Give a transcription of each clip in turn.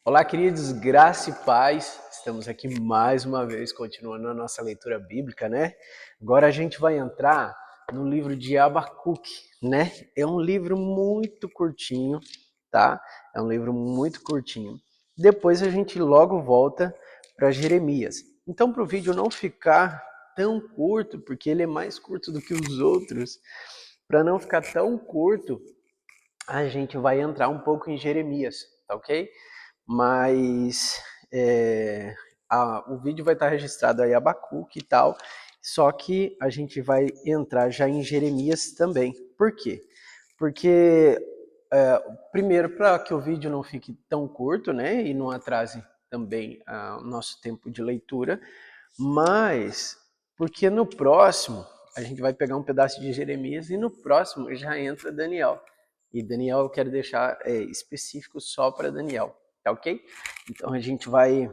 Olá, queridos, graça e paz. Estamos aqui mais uma vez, continuando a nossa leitura bíblica, né? Agora a gente vai entrar no livro de Abacuque, né? É um livro muito curtinho, tá? É um livro muito curtinho. Depois a gente logo volta para Jeremias. Então, para o vídeo não ficar tão curto, porque ele é mais curto do que os outros, para não ficar tão curto, a gente vai entrar um pouco em Jeremias, tá ok? Mas o vídeo vai estar registrado aí Abacuque e tal, só que a gente vai entrar já em Jeremias também. Por quê? Porque, primeiro, para que o vídeo não fique tão curto, né, e não atrase também o nosso tempo de leitura, mas porque no próximo a gente vai pegar um pedaço de Jeremias e no próximo já entra Daniel. E Daniel eu quero deixar específico só para Daniel, tá ok? Então a gente vai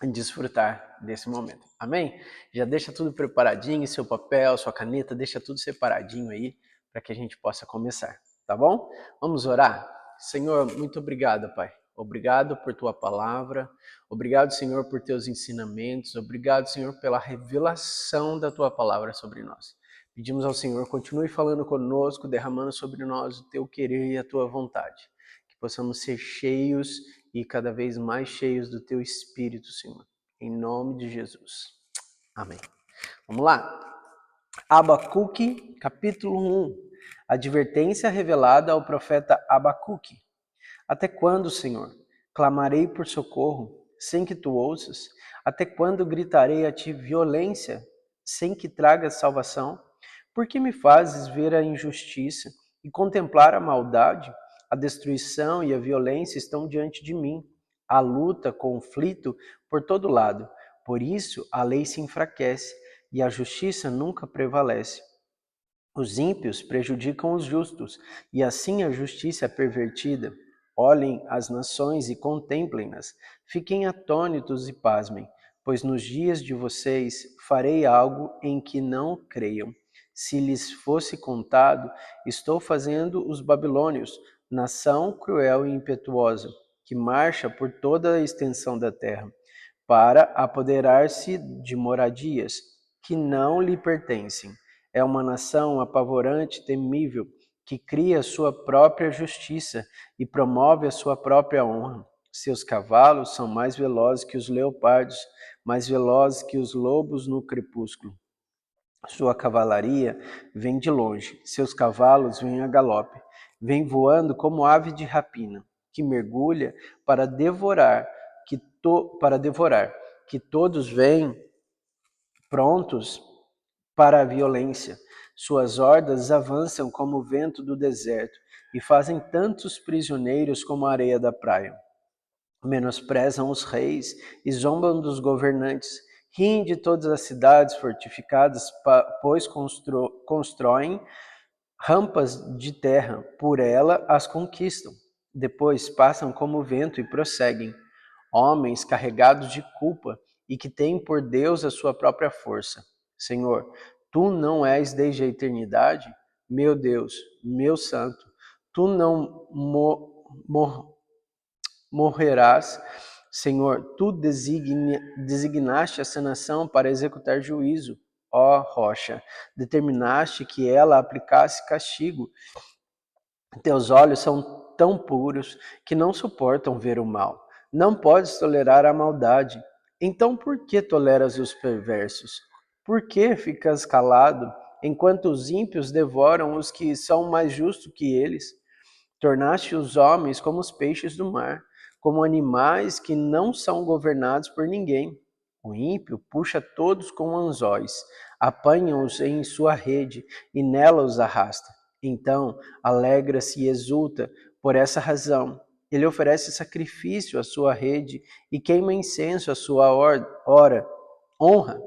desfrutar desse momento, amém? Já deixa tudo preparadinho, seu papel, sua caneta, deixa tudo separadinho aí para que a gente possa começar, tá bom? Vamos orar? Senhor, muito obrigado, Pai. Obrigado por tua palavra, obrigado, Senhor, por teus ensinamentos, obrigado, Senhor, pela revelação da tua palavra sobre nós. Pedimos ao Senhor, continue falando conosco, derramando sobre nós o teu querer e a tua vontade. Que possamos ser cheios e cada vez mais cheios do teu Espírito, Senhor. Em nome de Jesus. Amém. Vamos lá. Abacuque, capítulo 1. Advertência revelada ao profeta Abacuque. Até quando, Senhor, clamarei por socorro, sem que tu ouças? Até quando gritarei a ti violência, sem que tragas salvação? Por que me fazes ver a injustiça e contemplar a maldade? A destruição e a violência estão diante de mim. A luta, conflito por todo lado. Por isso a lei se enfraquece e a justiça nunca prevalece. Os ímpios prejudicam os justos, e assim a justiça é pervertida. Olhem as nações e contemplem-nas. Fiquem atônitos e pasmem, pois nos dias de vocês farei algo em que não creiam. Se lhes fosse contado, estou fazendo os babilônios, nação cruel e impetuosa, que marcha por toda a extensão da terra, para apoderar-se de moradias que não lhe pertencem. É uma nação apavorante, temível, que cria sua própria justiça e promove a sua própria honra. Seus cavalos são mais velozes que os leopardos, mais velozes que os lobos no crepúsculo. Sua cavalaria vem de longe, seus cavalos vêm a galope, vem voando como ave de rapina, que mergulha para devorar, que todos vêm prontos para a violência. Suas hordas avançam como o vento do deserto e fazem tantos prisioneiros como a areia da praia. Menosprezam os reis e zombam dos governantes. Riem de todas as cidades fortificadas, pois constroem rampas de terra, por ela as conquistam. Depois passam como vento e prosseguem. Homens carregados de culpa e que têm por Deus a sua própria força. Senhor, tu não és desde a eternidade? Meu Deus, meu santo, tu não morrerás. Senhor, tu designaste essa nação para executar juízo. Ó rocha, determinaste que ela aplicasse castigo. Teus olhos são tão puros que não suportam ver o mal. Não podes tolerar a maldade. Então por que toleras os perversos? Por que ficas calado enquanto os ímpios devoram os que são mais justos que eles? Tornaste os homens como os peixes do mar, como animais que não são governados por ninguém. O ímpio puxa todos com anzóis, apanha-os em sua rede e nela os arrasta. Então alegra-se e exulta por essa razão. Ele oferece sacrifício à sua rede e queima incenso à sua honra,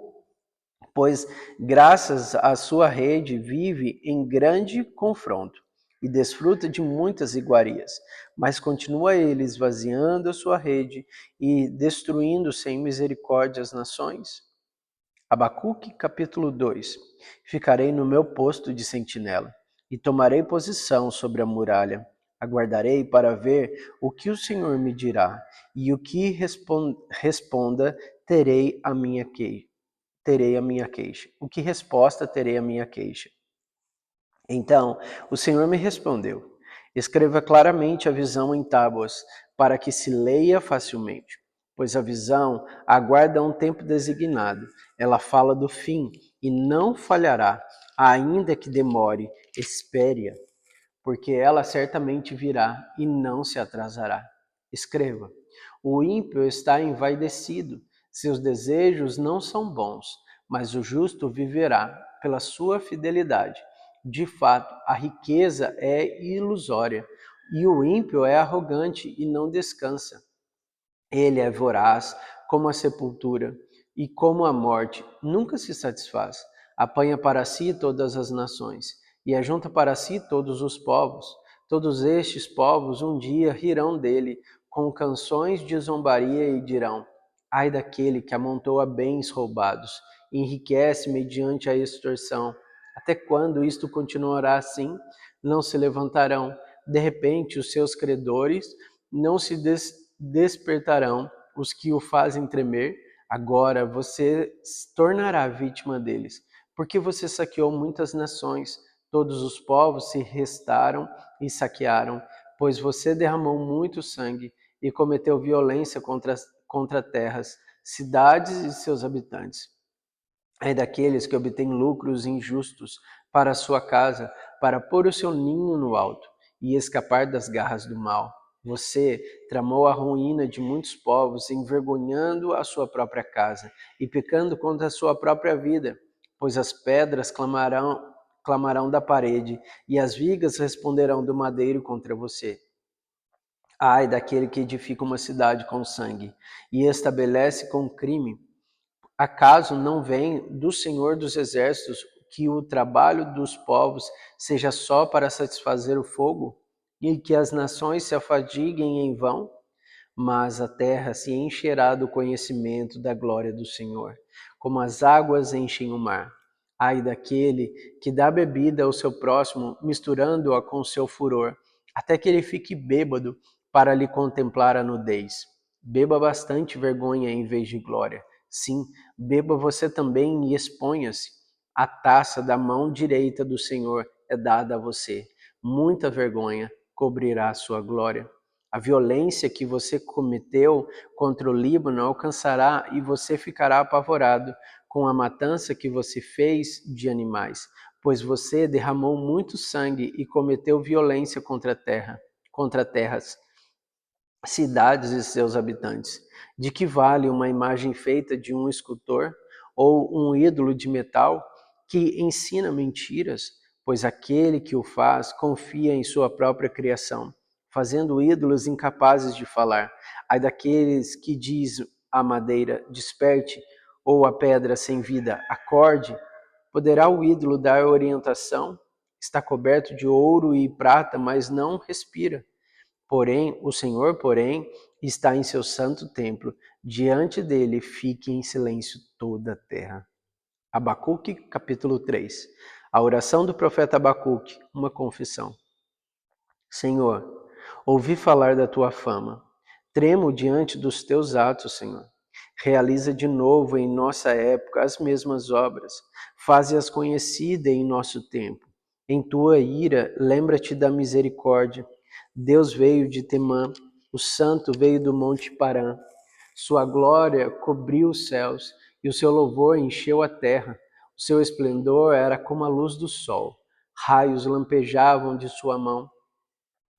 pois graças à sua rede vive em grande confronto e desfruta de muitas iguarias, mas continua ele esvaziando a sua rede e destruindo sem misericórdia as nações? Abacuque, capítulo 2. Ficarei no meu posto de sentinela e tomarei posição sobre a muralha. Aguardarei para ver o que o Senhor me dirá, e o que responda terei a minha queixa. O que resposta terei a minha queixa? Então o Senhor me respondeu: escreva claramente a visão em tábuas, para que se leia facilmente. Pois a visão aguarda um tempo designado. Ela fala do fim e não falhará, ainda que demore, espere-a, porque ela certamente virá e não se atrasará. Escreva: o ímpio está envaidecido, seus desejos não são bons, mas o justo viverá pela sua fidelidade. De fato, a riqueza é ilusória, e o ímpio é arrogante e não descansa. Ele é voraz como a sepultura e como a morte, nunca se satisfaz. Apanha para si todas as nações e ajunta para si todos os povos. Todos estes povos um dia rirão dele com canções de zombaria e dirão: ai daquele que amontoa bens roubados, enriquece mediante a extorsão. Até quando isto continuará assim? Não se levantarão. De repente, os seus credores não se despertarão, os que o fazem tremer. Agora você se tornará vítima deles, porque você saqueou muitas nações. Todos os povos se restaram e saquearam, pois você derramou muito sangue e cometeu violência contra terras, cidades e seus habitantes. É daqueles que obtêm lucros injustos para a sua casa, para pôr o seu ninho no alto e escapar das garras do mal. Você tramou a ruína de muitos povos, envergonhando a sua própria casa e pecando contra a sua própria vida, pois as pedras clamarão da parede e as vigas responderão do madeiro contra você. Ai daquele que edifica uma cidade com sangue e estabelece com crime. Acaso não vem do Senhor dos Exércitos que o trabalho dos povos seja só para satisfazer o fogo, e que as nações se afadiguem em vão? Mas a terra se encherá do conhecimento da glória do Senhor, como as águas enchem o mar. Ai daquele que dá bebida ao seu próximo, misturando-a com seu furor, até que ele fique bêbado para lhe contemplar a nudez. Beba bastante vergonha em vez de glória. Sim, beba você também e exponha-se. A taça da mão direita do Senhor é dada a você. Muita vergonha cobrirá a sua glória. A violência que você cometeu contra o Líbano alcançará e você ficará apavorado com a matança que você fez de animais, pois você derramou muito sangue e cometeu violência contra terras, cidades e seus habitantes. De que vale uma imagem feita de um escultor ou um ídolo de metal que ensina mentiras? Pois aquele que o faz confia em sua própria criação, fazendo ídolos incapazes de falar. Ai daqueles que diz a madeira, desperte, ou a pedra sem vida, acorde. Poderá o ídolo dar orientação? Está coberto de ouro e prata, mas não respira. O Senhor, está em seu santo templo. Diante dele fique em silêncio toda a terra. Abacuque, capítulo 3. A oração do profeta Abacuque, uma confissão. Senhor, ouvi falar da tua fama. Tremo diante dos teus atos, Senhor. Realiza de novo em nossa época as mesmas obras. Faze-as conhecidas em nosso tempo. Em tua ira, lembra-te da misericórdia. Deus veio de Temã, o Santo veio do Monte Parã. Sua glória cobriu os céus e o seu louvor encheu a terra. O seu esplendor era como a luz do sol. Raios lampejavam de sua mão.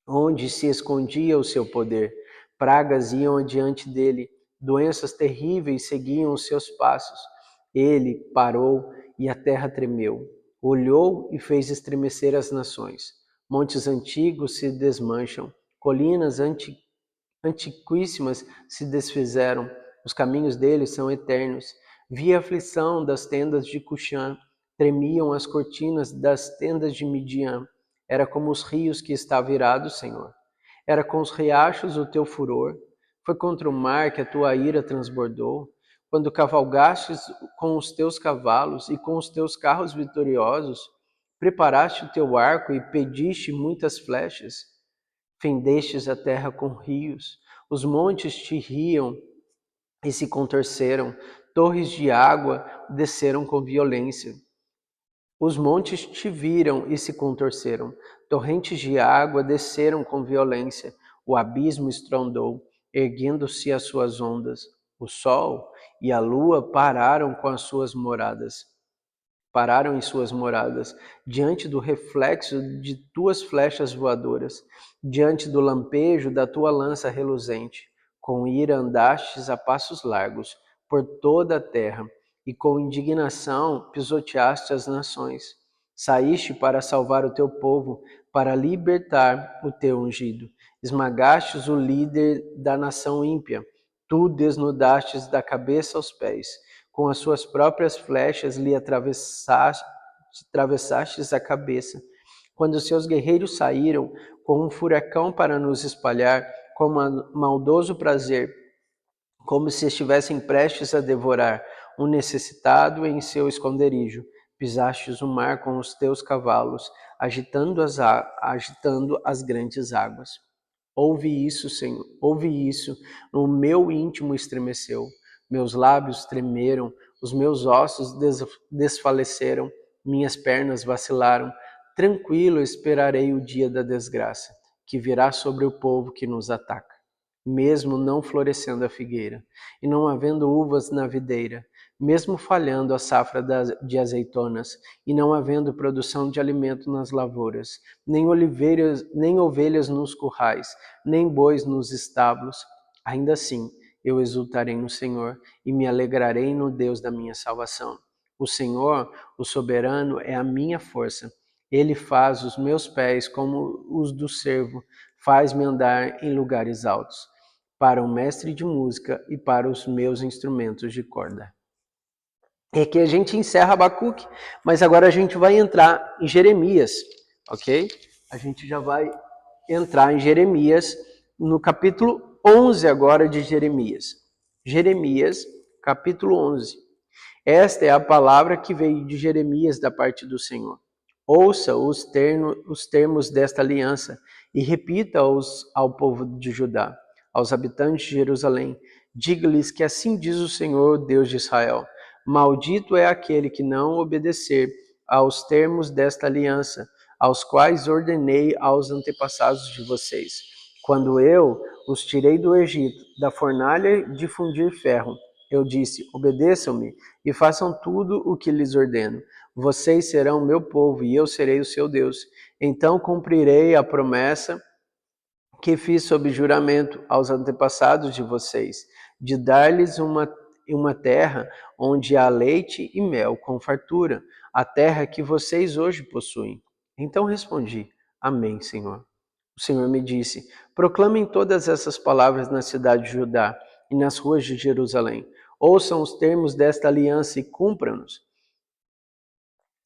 Onde se escondia o seu poder, pragas iam adiante dele, doenças terríveis seguiam os seus passos. Ele parou e a terra tremeu, olhou e fez estremecer as nações. Montes antigos se desmancham, colinas antiquíssimas se desfizeram, os caminhos deles são eternos. Vi a aflição das tendas de Cuxã, tremiam as cortinas das tendas de Midian. Era como os rios que está virado, Senhor. Era com os riachos o teu furor. Foi contra o mar que a tua ira transbordou. Quando cavalgastes com os teus cavalos e com os teus carros vitoriosos, preparaste o teu arco e pediste muitas flechas. Fendestes a terra com rios, os montes te riam e se contorceram, torres de água desceram com violência. Os montes te viram e se contorceram, torrentes de água desceram com violência, o abismo estrondou, erguendo-se as suas ondas. O sol e a lua pararam em suas moradas, diante do reflexo de tuas flechas voadoras, diante do lampejo da tua lança reluzente. Com ira andastes a passos largos por toda a terra, e com indignação pisoteaste as nações. Saíste para salvar o teu povo, para libertar o teu ungido. Esmagastes o líder da nação ímpia. Tu desnudastes da cabeça aos pés. Com as suas próprias flechas lhe atravessastes a cabeça. Quando seus guerreiros saíram, com um furacão para nos espalhar, com maldoso prazer, como se estivessem prestes a devorar um necessitado em seu esconderijo, pisastes o mar com os teus cavalos, agitando as grandes águas. Ouve isso, Senhor, ouve isso, o meu íntimo estremeceu, meus lábios tremeram, os meus ossos desfaleceram, minhas pernas vacilaram. Tranquilo esperarei o dia da desgraça, que virá sobre o povo que nos ataca. Mesmo não florescendo a figueira, e não havendo uvas na videira, mesmo falhando a safra de azeitonas, e não havendo produção de alimento nas lavouras, nem ovelhas nos currais, nem bois nos estábulos, ainda assim eu exultarei no Senhor e me alegrarei no Deus da minha salvação. O Senhor, o soberano, é a minha força. Ele faz os meus pés como os do servo, faz-me andar em lugares altos, para um mestre de música e para os meus instrumentos de corda. E aqui a gente encerra Abacuque, mas agora a gente vai entrar em Jeremias, ok? A gente já vai entrar em Jeremias, no capítulo 11 agora de Jeremias. Jeremias, capítulo 11. Esta é a palavra que veio de Jeremias da parte do Senhor. Ouça os termos desta aliança e repita-os ao povo de Judá, aos habitantes de Jerusalém. Diga-lhes que assim diz o Senhor, Deus de Israel: maldito é aquele que não obedecer aos termos desta aliança, aos quais ordenei aos antepassados de vocês, quando eu os tirei do Egito, da fornalha de fundir ferro. Eu disse: obedeçam-me e façam tudo o que lhes ordeno. Vocês serão meu povo e eu serei o seu Deus. Então cumprirei a promessa que fiz sob juramento aos antepassados de vocês, de dar-lhes uma terra onde há leite e mel com fartura, a terra que vocês hoje possuem. Então respondi: Amém, Senhor. O Senhor me disse: proclamem todas essas palavras na cidade de Judá e nas ruas de Jerusalém. Ouçam os termos desta aliança e cumpram-nos.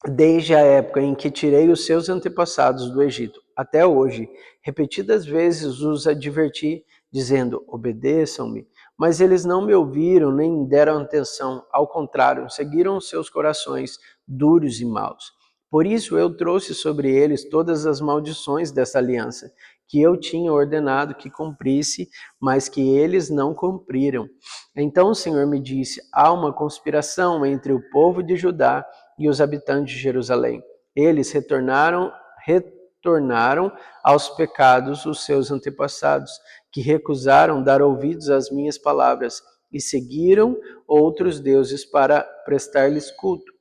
Desde a época em que tirei os seus antepassados do Egito até hoje, repetidas vezes os adverti, dizendo: obedeçam-me. Mas eles não me ouviram nem deram atenção, ao contrário, seguiram seus corações duros e maus. Por isso eu trouxe sobre eles todas as maldições dessa aliança, que eu tinha ordenado que cumprisse, mas que eles não cumpriram. Então o Senhor me disse: há uma conspiração entre o povo de Judá e os habitantes de Jerusalém. Eles retornaram aos pecados os seus antepassados, que recusaram dar ouvidos às minhas palavras e seguiram outros deuses para prestar-lhes culto.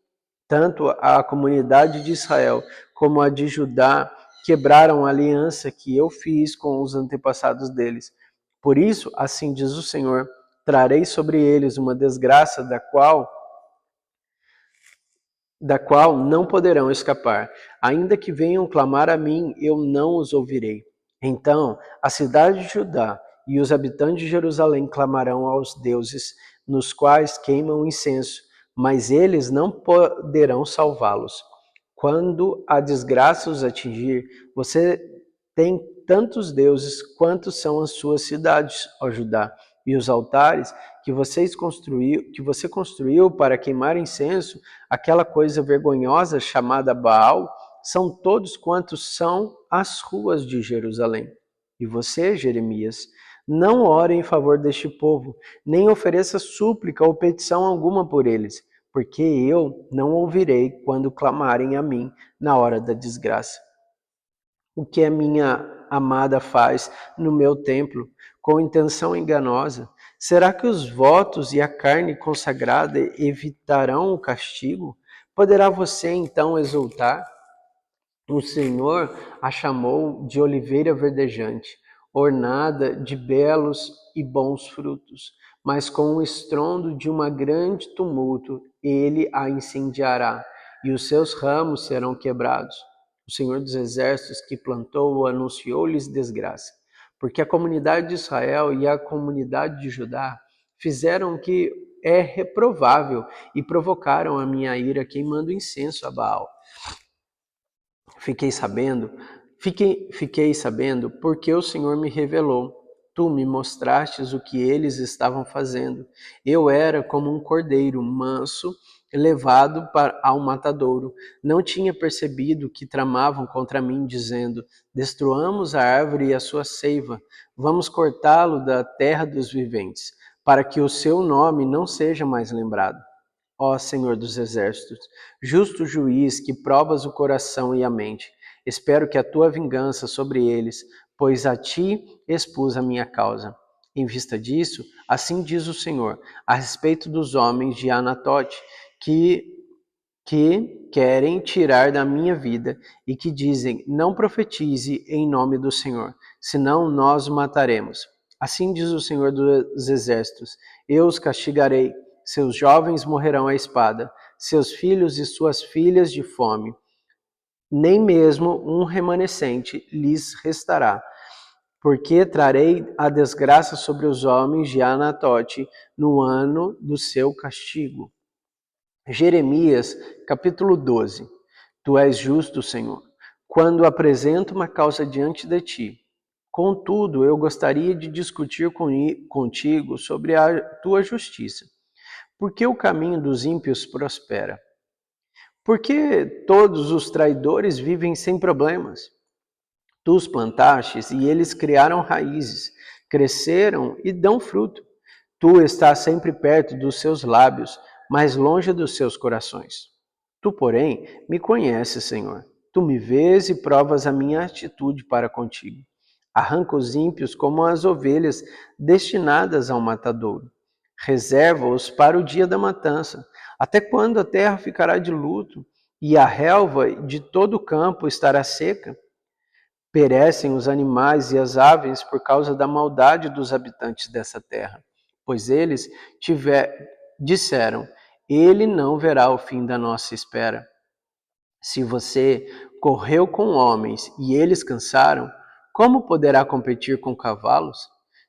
Tanto a comunidade de Israel como a de Judá quebraram a aliança que eu fiz com os antepassados deles. Por isso, assim diz o Senhor, trarei sobre eles uma desgraça da qual não poderão escapar. Ainda que venham clamar a mim, eu não os ouvirei. Então a cidade de Judá e os habitantes de Jerusalém clamarão aos deuses, nos quais queimam incenso, mas eles não poderão salvá-los. Quando a desgraça os atingir, você tem tantos deuses quantos são as suas cidades, ó Judá, e os altares que você construiu para queimar incenso, aquela coisa vergonhosa chamada Baal, são todos quantos são as ruas de Jerusalém. E você, Jeremias, não ore em favor deste povo, nem ofereça súplica ou petição alguma por eles, porque eu não ouvirei quando clamarem a mim na hora da desgraça. O que a minha amada faz no meu templo, com intenção enganosa? Será que os votos e a carne consagrada evitarão o castigo? Poderá você então exultar? O Senhor a chamou de oliveira verdejante, ornada de belos e bons frutos, mas com o estrondo de um grande tumulto ele a incendiará, e os seus ramos serão quebrados. O Senhor dos Exércitos que plantou anunciou-lhes desgraça, porque a comunidade de Israel e a comunidade de Judá fizeram o que é reprovável e provocaram a minha ira queimando incenso a Baal. Fiquei sabendo porque o Senhor me revelou. Tu me mostrastes o que eles estavam fazendo. Eu era como um cordeiro manso, levado ao matadouro. Não tinha percebido que tramavam contra mim, dizendo: destruamos a árvore e a sua seiva. Vamos cortá-lo da terra dos viventes, para que o seu nome não seja mais lembrado. Ó Senhor dos Exércitos, justo juiz que provas o coração e a mente, espero que a tua vingança sobre eles, pois a ti expus a minha causa. Em vista disso, assim diz o Senhor, a respeito dos homens de Anatote, que querem tirar da minha vida e que dizem, não profetize em nome do Senhor, senão nós o mataremos. Assim diz o Senhor dos Exércitos, eu os castigarei, seus jovens morrerão à espada, seus filhos e suas filhas de fome. Nem mesmo um remanescente lhes restará, porque trarei a desgraça sobre os homens de Anatote no ano do seu castigo. Jeremias, capítulo 12. Tu és justo, Senhor, quando apresento uma causa diante de ti. Contudo, eu gostaria de discutir contigo sobre a tua justiça. Por que o caminho dos ímpios prospera? Por que todos os traidores vivem sem problemas? Tu os plantastes e eles criaram raízes, cresceram e dão fruto. Tu estás sempre perto dos seus lábios, mas longe dos seus corações. Tu, porém, me conheces, Senhor. Tu me vês e provas a minha atitude para contigo. Arranca os ímpios como as ovelhas destinadas ao matadouro. Reserva-os para o dia da matança. Até quando a terra ficará de luto e a relva de todo o campo estará seca? Perecem os animais e as aves por causa da maldade dos habitantes dessa terra, pois eles disseram, ele não verá o fim da nossa espera. Se você correu com homens e eles cansaram, como poderá competir com cavalos?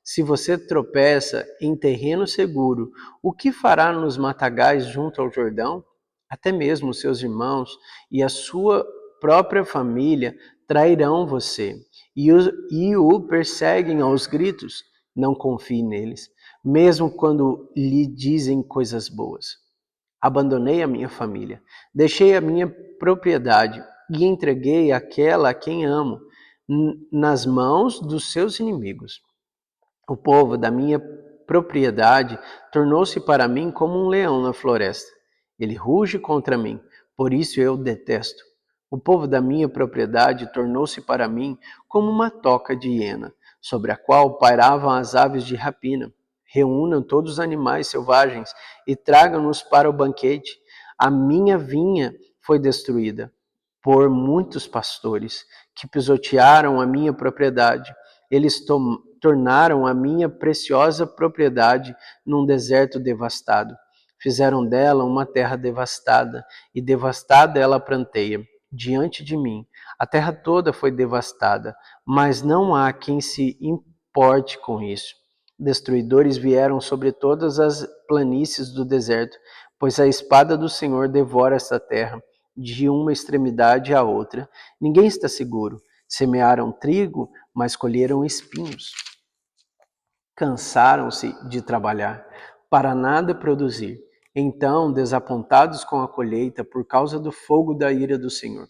Se você tropeça em terreno seguro, o que fará nos matagais junto ao Jordão? Até mesmo seus irmãos e a sua própria família trairão você e o perseguem aos gritos. Não confie neles, mesmo quando lhe dizem coisas boas. Abandonei a minha família, deixei a minha propriedade e entreguei aquela a quem amo nas mãos dos seus inimigos. O povo da minha propriedade tornou-se para mim como um leão na floresta. Ele ruge contra mim, por isso eu detesto. O povo da minha propriedade tornou-se para mim como uma toca de hiena, sobre a qual pairavam as aves de rapina. Reúnam todos os animais selvagens e tragam-nos para o banquete. A minha vinha foi destruída por muitos pastores que pisotearam a minha propriedade. Eles tornaram a minha preciosa propriedade num deserto devastado. Fizeram dela uma terra devastada, e devastada ela pranteia diante de mim. A terra toda foi devastada, mas não há quem se importe com isso. Destruidores vieram sobre todas as planícies do deserto, pois a espada do Senhor devora esta terra, de uma extremidade à outra. Ninguém está seguro. Semearam trigo, mas colheram espinhos. Cansaram-se de trabalhar, para nada produzir. Então, desapontados com a colheita por causa do fogo da ira do Senhor.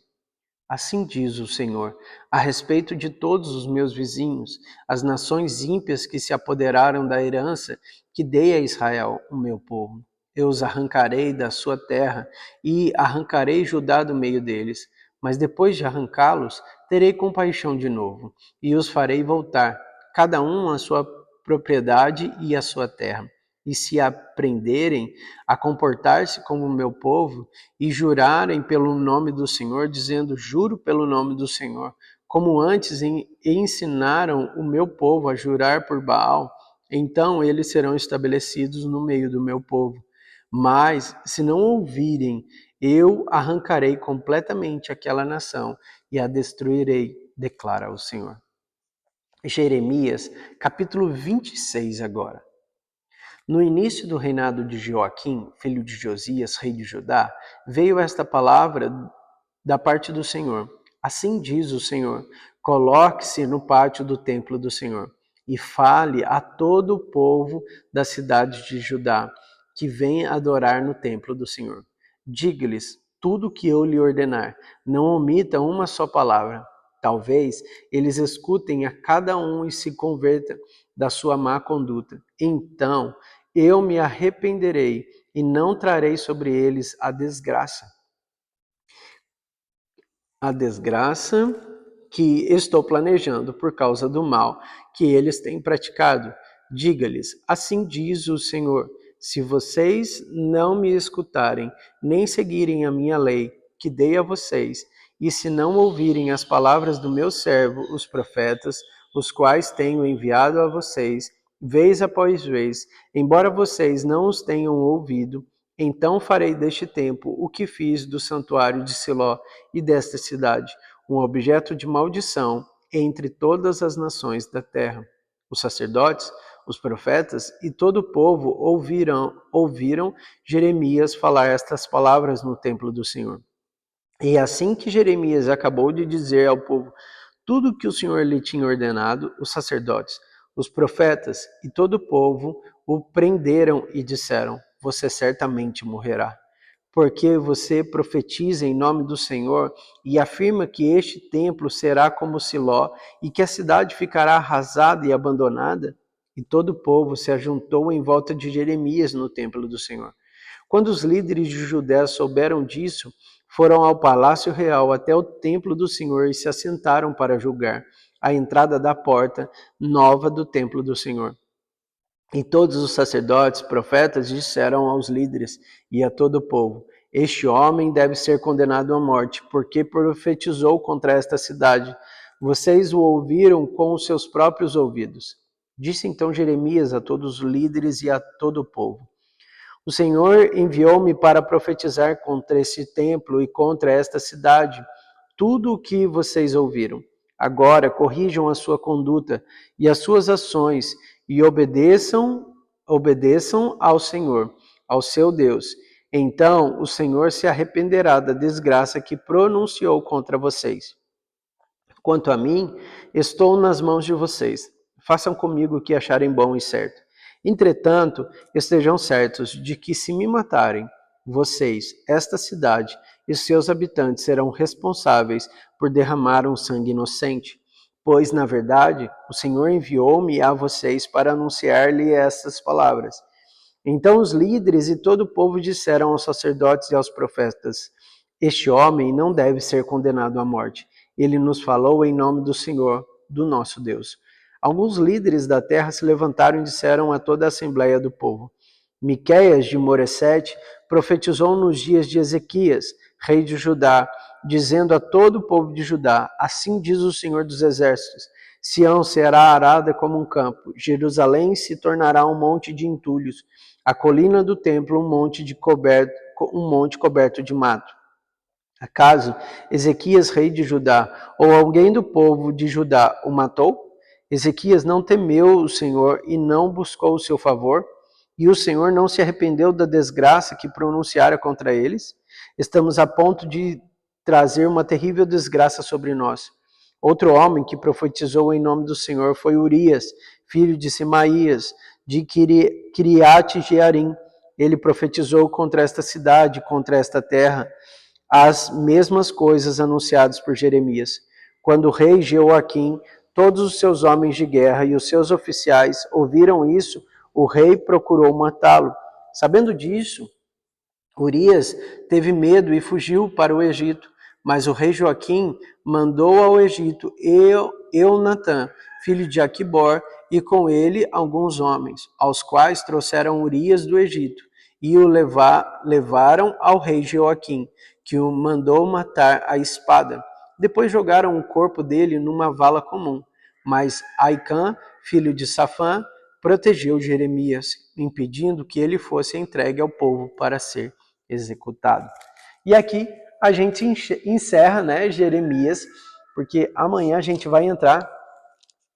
Assim diz o Senhor, a respeito de todos os meus vizinhos, as nações ímpias que se apoderaram da herança que dei a Israel, o meu povo. Eu os arrancarei da sua terra e arrancarei Judá do meio deles. Mas depois de arrancá-los, terei compaixão de novo e os farei voltar, cada um à sua propriedade e à sua terra. E se aprenderem a comportar-se como o meu povo e jurarem pelo nome do Senhor, dizendo, juro pelo nome do Senhor, como antes ensinaram o meu povo a jurar por Baal, então eles serão estabelecidos no meio do meu povo. Mas, se não ouvirem, eu arrancarei completamente aquela nação e a destruirei, declara o Senhor. Jeremias, capítulo 26 agora. No início do reinado de Joaquim, filho de Josias, rei de Judá, veio esta palavra da parte do Senhor. Assim diz o Senhor: coloque-se no pátio do templo do Senhor e fale a todo o povo da cidade de Judá que vem adorar no templo do Senhor. Diga-lhes tudo o que eu lhe ordenar, não omita uma só palavra. Talvez eles escutem a cada um e se convertam da sua má conduta. Então eu me arrependerei e não trarei sobre eles a desgraça que estou planejando por causa do mal que eles têm praticado. Diga-lhes, assim diz o Senhor, se vocês não me escutarem, nem seguirem a minha lei que dei a vocês, e se não ouvirem as palavras do meu servo, os profetas, os quais tenho enviado a vocês, vez após vez, embora vocês não os tenham ouvido, então farei deste tempo o que fiz do santuário de Siló e desta cidade, um objeto de maldição entre todas as nações da terra. Os sacerdotes, os profetas e todo o povo ouviram Jeremias falar estas palavras no templo do Senhor. E assim que Jeremias acabou de dizer ao povo tudo o que o Senhor lhe tinha ordenado, os sacerdotes, os profetas e todo o povo o prenderam e disseram: você certamente morrerá. Porque você profetiza em nome do Senhor e afirma que este templo será como Siló e que a cidade ficará arrasada e abandonada? E todo o povo se ajuntou em volta de Jeremias no templo do Senhor. Quando os líderes de Judá souberam disso, foram ao palácio real até o templo do Senhor e se assentaram para julgar a entrada da porta nova do templo do Senhor. E todos os sacerdotes, profetas, disseram aos líderes e a todo o povo: este homem deve ser condenado à morte, porque profetizou contra esta cidade. Vocês o ouviram com os seus próprios ouvidos. Disse então Jeremias a todos os líderes e a todo o povo: o Senhor enviou-me para profetizar contra este templo e contra esta cidade tudo o que vocês ouviram. Agora corrijam a sua conduta e as suas ações e obedeçam ao Senhor, ao seu Deus. Então o Senhor se arrependerá da desgraça que pronunciou contra vocês. Quanto a mim, estou nas mãos de vocês. Façam comigo o que acharem bom e certo. Entretanto, estejam certos de que se me matarem, vocês, esta cidade e seus habitantes serão responsáveis por derramar um sangue inocente. Pois, na verdade, o Senhor enviou-me a vocês para anunciar-lhe estas palavras. Então os líderes e todo o povo disseram aos sacerdotes e aos profetas: este homem não deve ser condenado à morte. Ele nos falou em nome do Senhor, do nosso Deus. Alguns líderes da terra se levantaram e disseram a toda a assembleia do povo: Miqueias de Moresete profetizou nos dias de Ezequias, rei de Judá, dizendo a todo o povo de Judá: assim diz o Senhor dos Exércitos: Sião será arada como um campo, Jerusalém se tornará um monte de entulhos, a colina do templo um monte coberto de mato. Acaso Ezequias, rei de Judá, ou alguém do povo de Judá o matou? Ezequias não temeu o Senhor e não buscou o seu favor? E o Senhor não se arrependeu da desgraça que pronunciara contra eles? Estamos a ponto de trazer uma terrível desgraça sobre nós. Outro homem que profetizou em nome do Senhor foi Urias, filho de Semaías, de Kiriat Jearim. Ele profetizou contra esta cidade, contra esta terra. as mesmas coisas anunciadas por Jeremias. Quando o rei Jeoaquim, todos os seus homens de guerra e os seus oficiais ouviram isso, o rei procurou matá-lo. Sabendo disso, Urias teve medo e fugiu para o Egito, mas o rei Joaquim mandou ao Egito Eunatã, filho de Aquibor, e com ele alguns homens, aos quais trouxeram Urias do Egito, e o levaram ao rei Joaquim, que o mandou matar à espada. Depois jogaram o corpo dele numa vala comum, mas Aicã, filho de Safã, protegeu Jeremias, impedindo que ele fosse entregue ao povo para ser executado. E aqui a gente encerra, né, Jeremias, porque amanhã a gente vai entrar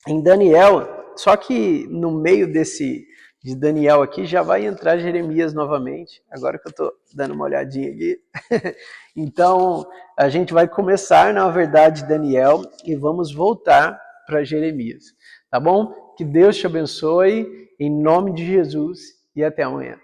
em Daniel, só que no meio de Daniel aqui já vai entrar Jeremias novamente, agora que eu estou dando uma olhadinha aqui. Então, a gente vai começar, na verdade, Daniel e vamos voltar para Jeremias, tá bom? Que Deus te abençoe, em nome de Jesus, e até amanhã.